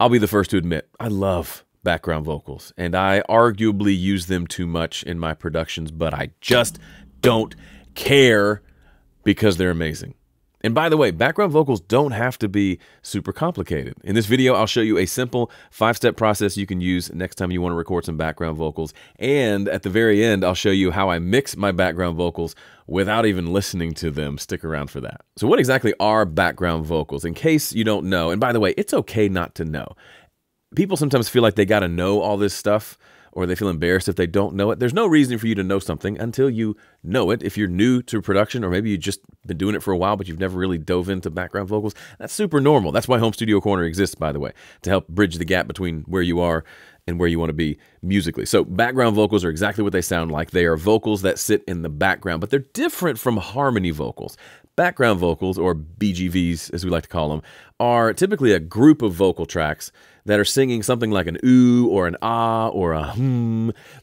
I'll be the first to admit, I love background vocals, and I arguably use them too much in my productions, but I just don't care because they're amazing. And by the way, background vocals don't have to be super complicated. In this video, I'll show you a simple 5-step process you can use next time you want to record some background vocals. And at the very end, I'll show you how I mix my background vocals without even listening to them. Stick around for that. So what exactly are background vocals? In case you don't know, and by the way, it's okay not to know. People sometimes feel like they got to know all this stuff, or they feel embarrassed if they don't know it. There's no reason for you to know something until you know it. If you're new to production, or maybe you've just been doing it for a while, but you've never really dove into background vocals, that's super normal. That's why Home Studio Corner exists, by the way, to help bridge the gap between where you are and where you want to be musically. So background vocals are exactly what they sound like. They are vocals that sit in the background, but they're different from harmony vocals. Background vocals, or BGVs as we like to call them, are typically a group of vocal tracks that are singing something like an ooh or an ah or a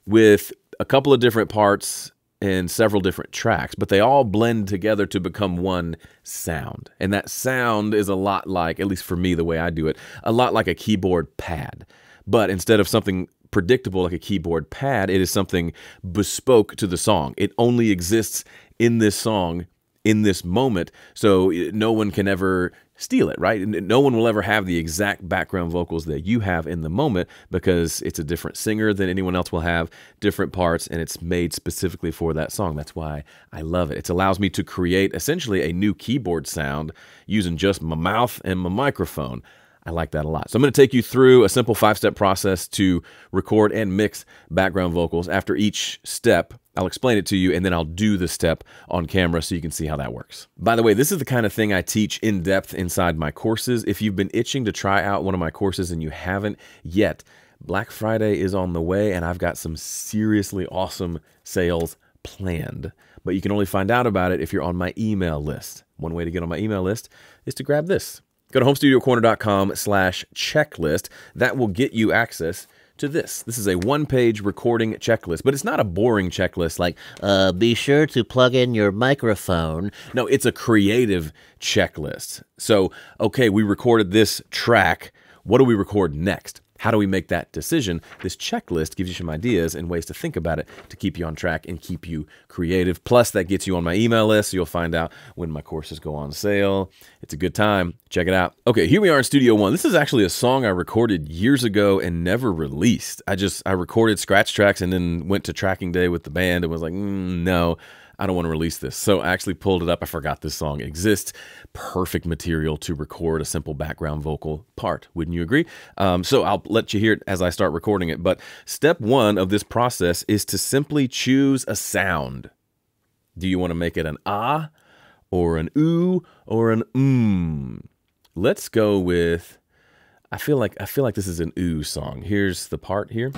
with a couple of different parts and several different tracks, but they all blend together to become one sound. And that sound is a lot like, at least for me, the way I do it, a lot like a keyboard pad. But instead of something predictable like a keyboard pad, it is something bespoke to the song. It only exists in this song, in this moment, so no one can ever steal it, right? And no one will ever have the exact background vocals that you have in the moment, because it's a different singer than anyone else will have, different parts, and it's made specifically for that song. That's why I love it. It allows me to create essentially a new keyboard sound using just my mouth and my microphone. I like that a lot. So I'm going to take you through a simple 5-step process to record and mix background vocals. After each step, I'll explain it to you, and then I'll do the step on camera so you can see how that works. By the way, this is the kind of thing I teach in depth inside my courses. If you've been itching to try out one of my courses and you haven't yet, Black Friday is on the way, and I've got some seriously awesome sales planned. But you can only find out about it if you're on my email list. One way to get on my email list is to grab this. Go to homestudiocorner.com/checklist. That will get you access to this. This is a one-page recording checklist, but it's not a boring checklist like, be sure to plug in your microphone. No, it's a creative checklist. So, okay, we recorded this track. What do we record next? How do we make that decision? This checklist gives you some ideas and ways to think about it to keep you on track and keep you creative. Plus, that gets you on my email list, so you'll find out when my courses go on sale. It's a good time. Check it out. Okay, here we are in Studio One. This is actually a song I recorded years ago and never released. I recorded scratch tracks and then went to tracking day with the band and was like, no, I don't want to release this. So I actually pulled it up. I forgot this song exists. Perfect material to record a simple background vocal part. Wouldn't you agree? So I'll let you hear it as I start recording it. But step one of this process is to simply choose a sound. Do you want to make it an ah, or an ooh, or an Let's go with, I feel like this is an ooh song. Here's the part here.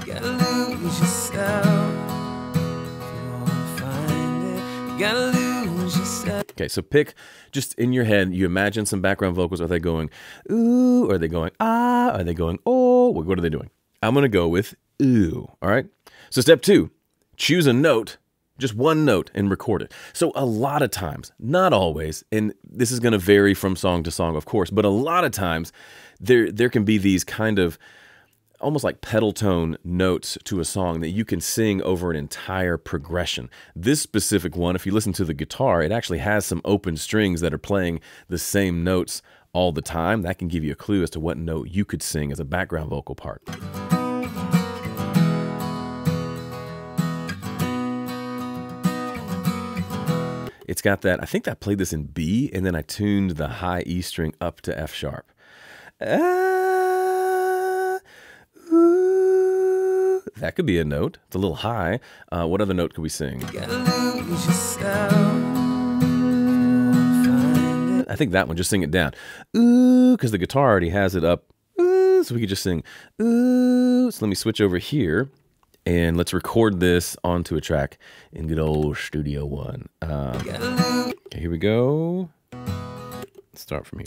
Okay, so pick, just in your head, you imagine some background vocals. Are they going ooh? Are they going ah? Are they going oh? What are they doing? I'm going to go with ooh, all right? So step two, choose a note, just one note, and record it. So a lot of times, not always, and this is going to vary from song to song, of course, but a lot of times there can be these kind of almost like pedal tone notes to a song that you can sing over an entire progression. This specific one, if you listen to the guitar, it actually has some open strings that are playing the same notes all the time. That can give you a clue as to what note you could sing as a background vocal part. It's got that, I think I played this in B, and then I tuned the high E string up to F sharp. That could be a note. It's a little high. What other note could we sing? I think that one, just sing it down. Ooh, because the guitar already has it up. Ooh, so we could just sing ooh. So let me switch over here, and let's record this onto a track in good old Studio One. Okay, here we go. Let's start from here.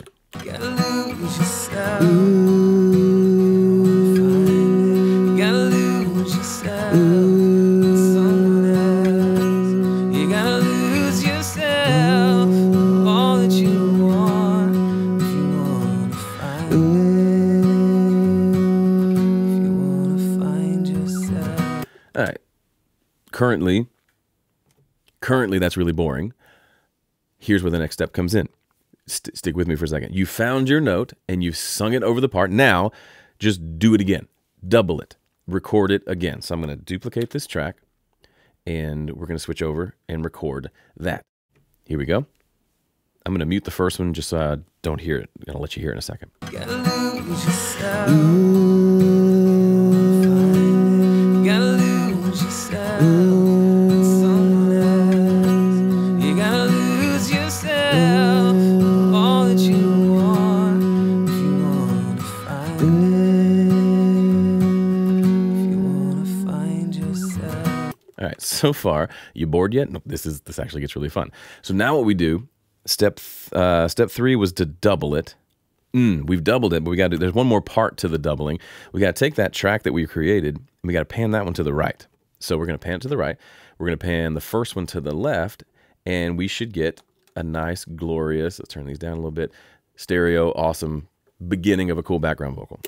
currently that's really boring. Here's where the next step comes in. Stick with me for a second. You found your note and you've sung it over the part. Now, just do it again. Double it. Record it again. So I'm going to duplicate this track, and we're going to switch over and record that. Here we go. I'm going to mute the first one just so I don't hear it. I'm going to let you hear it in a second. All right, so far, you bored yet? No, this actually gets really fun. So now what we do, step 3 was to double it. We've doubled it, but there's one more part to the doubling. We got to take that track that we created, and we got to pan that one to the right. So we're going to pan it to the right. We're going to pan the first one to the left, and we should get a nice, glorious, let's turn these down a little bit, stereo, awesome beginning of a cool background vocal.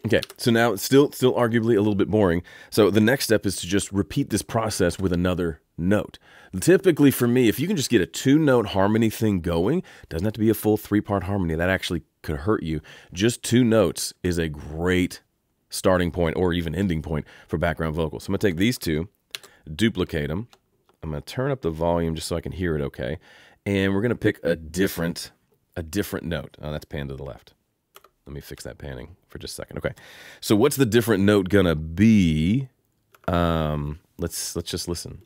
Okay, so now it's still arguably a little bit boring. So the next step is to just repeat this process with another note. Typically for me, if you can just get a 2-note harmony thing going, doesn't have to be a full 3-part harmony. That actually could hurt you. Just 2 notes is a great starting point or even ending point for background vocals. So I'm gonna take these 2, duplicate them. I'm going to turn up the volume just so I can hear it okay. And we're going to pick a different note. Oh, that's panned to the left. Let me fix that panning for just a second. Okay. So what's the different note going to be? Let's just listen.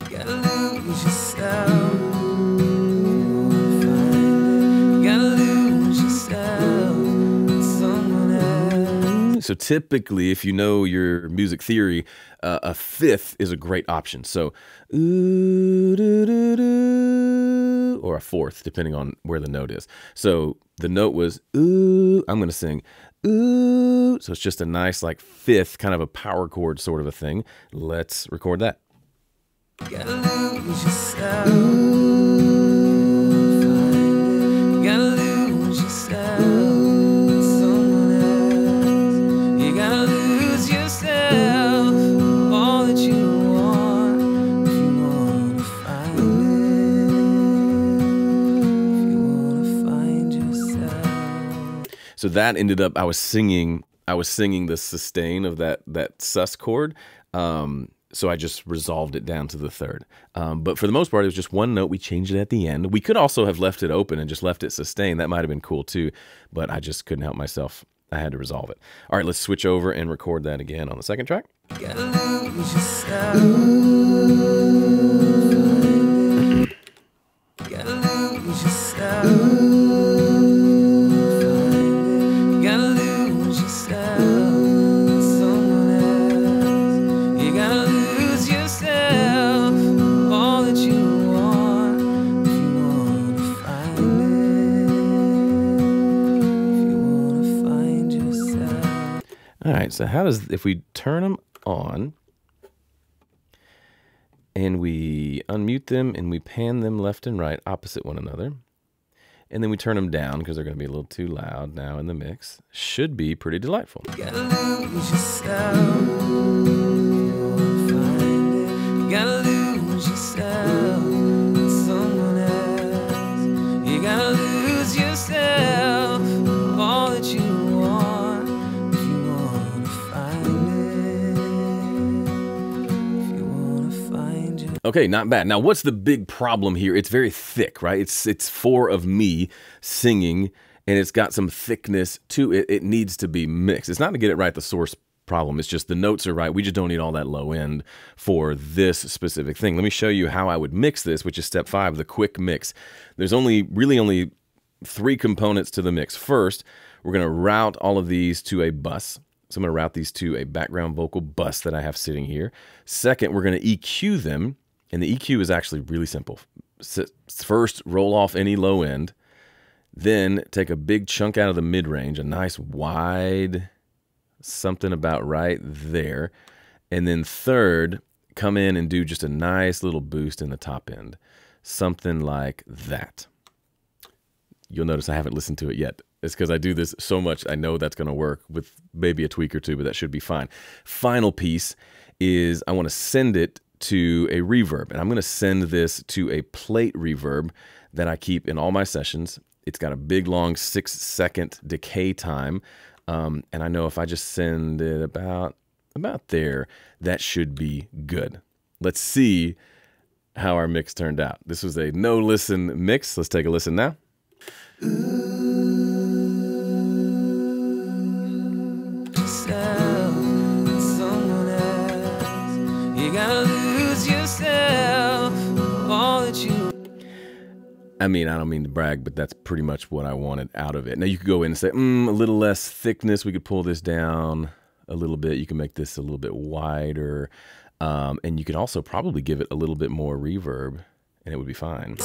So typically, if you know your music theory, a 5th is a great option. So, or a 4th, depending on where the note is. So the note was ooh. I'm going to sing ooh. So it's just a nice like 5th, kind of a power chord sort of a thing. Let's record that. So that ended up, I was singing the sustain of that sus chord. So I just resolved it down to the 3rd. But for the most part, it was just 1 note. We changed it at the end. We could also have left it open and just left it sustained. That might have been cool too, but I just couldn't help myself. I had to resolve it. All right, let's switch over and record that again on the 2nd track. All right, so if we turn them on and we unmute them and we pan them left and right opposite one another, and then we turn them down because they're going to be a little too loud now in the mix, should be pretty delightful. Okay, not bad. Now, what's the big problem here? It's very thick, right? It's 4 of me singing, and it's got some thickness to it. It needs to be mixed. It's not to get it right, the source problem. It's just the notes are right. We just don't need all that low end for this specific thing. Let me show you how I would mix this, which is step 5, the quick mix. There's really only 3 components to the mix. First, we're going to route all of these to a bus. So I'm going to route these to a background vocal bus that I have sitting here. Second, we're going to EQ them. And the EQ is actually really simple. First, roll off any low end. Then take a big chunk out of the mid-range, a nice wide something about right there. And then third, come in and do just a nice little boost in the top end. Something like that. You'll notice I haven't listened to it yet. It's because I do this so much, I know that's going to work with maybe a tweak or two, but that should be fine. Final piece is I want to send it to a reverb, and I'm going to send this to a plate reverb that I keep in all my sessions. It's got a big, long 6-second decay time, and I know if I just send it about there, that should be good. Let's see how our mix turned out. This was a no-listen mix. Let's take a listen now. I mean, I don't mean to brag, but that's pretty much what I wanted out of it. Now you could go in and say, a little less thickness. We could pull this down a little bit. You can make this a little bit wider. And you could also probably give it a little bit more reverb and it would be fine.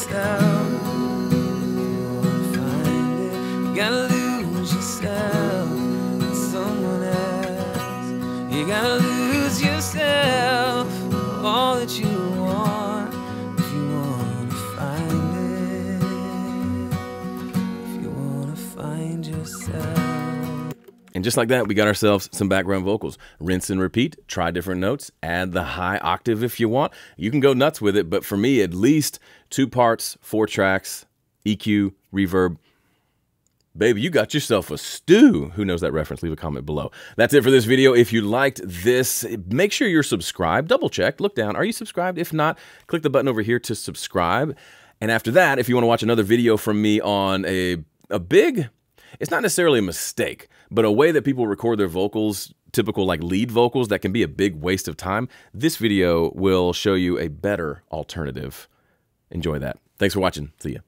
You gotta lose yourself in someone else. You gotta lose yourself, all that you want, if you wanna find it, if you wanna find yourself. And just like that, we got ourselves some background vocals. Rinse and repeat, try different notes, add the high octave if you want. You can go nuts with it, but for me, at least 2 parts, 4 tracks, EQ, reverb. Baby, you got yourself a stew. Who knows that reference? Leave a comment below. That's it for this video. If you liked this, make sure you're subscribed. Double check, look down. Are you subscribed? If not, click the button over here to subscribe. And after that, if you want to watch another video from me on a big, it's not necessarily a mistake, but a way that people record their vocals, typical like lead vocals, that can be a big waste of time, this video will show you a better alternative. Enjoy that. Thanks for watching. See ya.